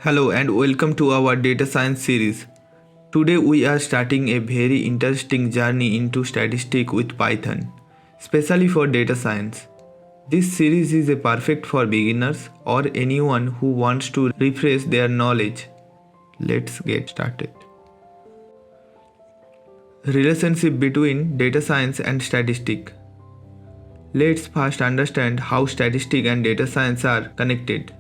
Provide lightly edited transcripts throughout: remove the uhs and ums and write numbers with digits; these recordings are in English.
Hello and welcome to our data science series. Today we are starting a very interesting journey into statistics with Python, especially for data science. This series is a perfect for beginners or anyone who wants to refresh their knowledge. Let's get started. Relationship between data science and statistics. Let's first understand how statistics and data science are connected.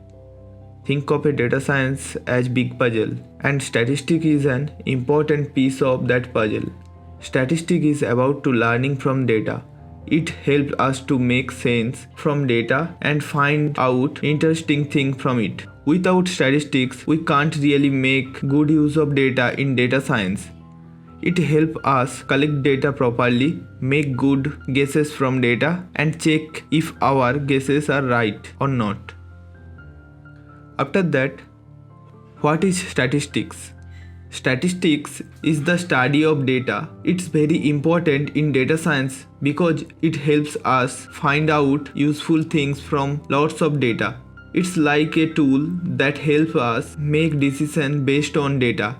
Think of a data science as big puzzle, and statistics is an important piece of that puzzle. Statistics is about to learning from data. It helps us to make sense from data and find out interesting things from it. Without statistics, we can't really make good use of data in data science. It helps us collect data properly, make good guesses from data, and check if our guesses are right or not. After that, what is statistics? Statistics is the study of data. It's very important in data science because it helps us find out useful things from lots of data. It's like a tool that helps us make decisions based on data.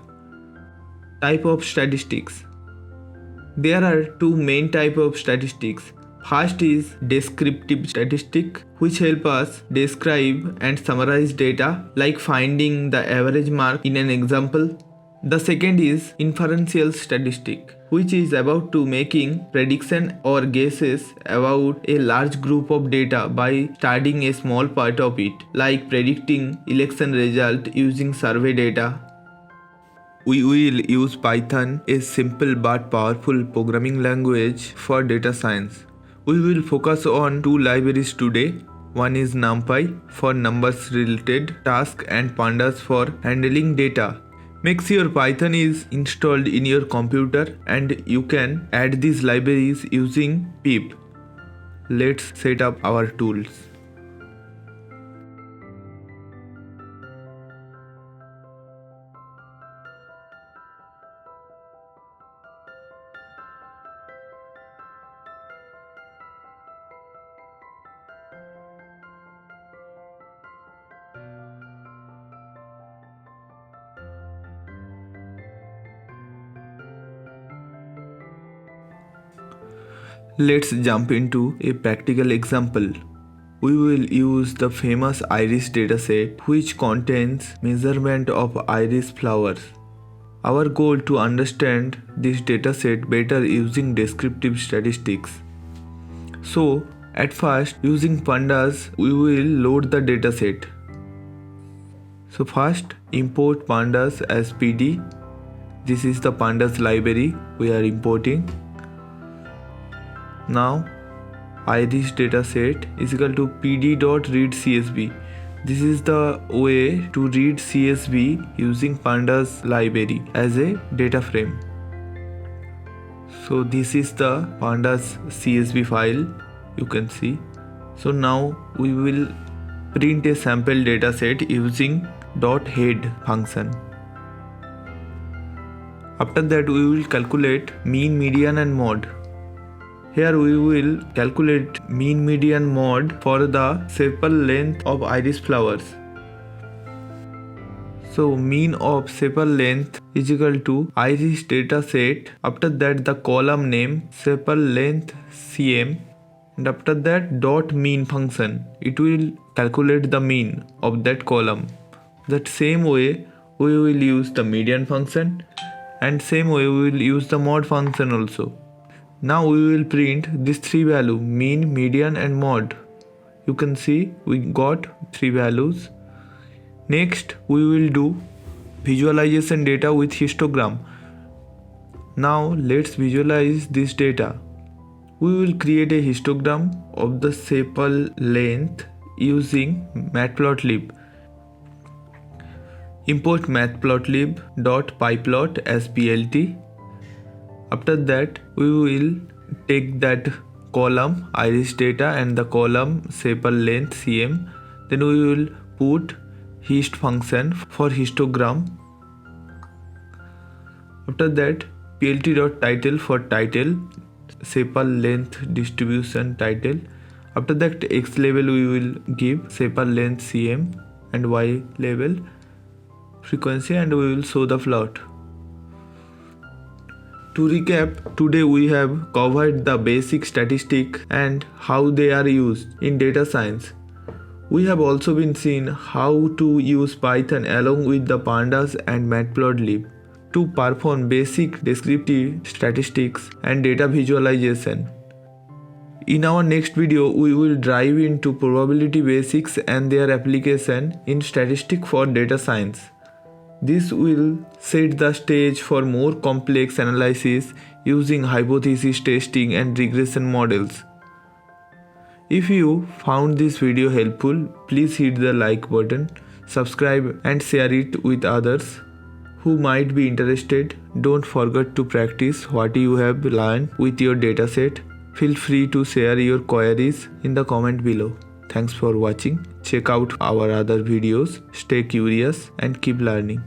Type of statistics. There are two main types of statistics. First is descriptive statistics, which help us describe and summarize data, like finding the average mark in an example. The second is inferential statistics, which is about to making prediction or guesses about a large group of data by studying a small part of it, like predicting election result using survey data. We will use Python, a simple but powerful programming language for data science. We will focus on two libraries today. One is NumPy for numbers related tasks and pandas for handling data. Make sure Python is installed in your computer and you can add these libraries using pip. Let's set up our tools. Let's jump into a practical example. We will use the famous iris dataset, which contains measurement of iris flowers. Our goal to understand this dataset better using descriptive statistics. So, at first, using pandas, we will load the dataset. So first, import pandas as PD. This is the pandas library we are importing. Now, iris dataset is equal to pd.readcsv. This is the way to read CSV using pandas library as a data frame. So this is the pandas CSV file you can see. So now we will print a sample dataset using .head function. After that we will calculate mean, median and mode. Here we will calculate mean, median, mode for the sepal length of iris flowers. So mean of sepal length is equal to iris dataset. After that the column name sepal length cm, and after that dot mean function. It will calculate the mean of that column. That same way we will use the median function, and same way we will use the mode function also. Now we will print these three values, mean, median and mode. You can see we got three values. Next we will do visualization data with histogram. Now let's visualize this data. We will create a histogram of the sepal length using matplotlib. Import matplotlib.pyplot as plt. After that we will take that column iris data and the column sepal length cm. Then we will put hist function for histogram. After that plt.title for title, sepal length distribution title. After that x label we will give sepal length cm and y label. frequency, and we will show the plot. To recap, today we have covered the basic statistics and how they are used in data science. We have also been seen how to use Python along with the pandas and matplotlib to perform basic descriptive statistics and data visualization. In our next video, we will dive into probability basics and their application in statistics for data science. This will set the stage for more complex analysis using hypothesis testing and regression models. If you found this video helpful, please hit the like button, subscribe and share it with others who might be interested. Don't forget to practice what you have learned with your dataset. Feel free to share your queries in the comment below. Thanks for watching. Check out our other videos. Stay curious and keep learning.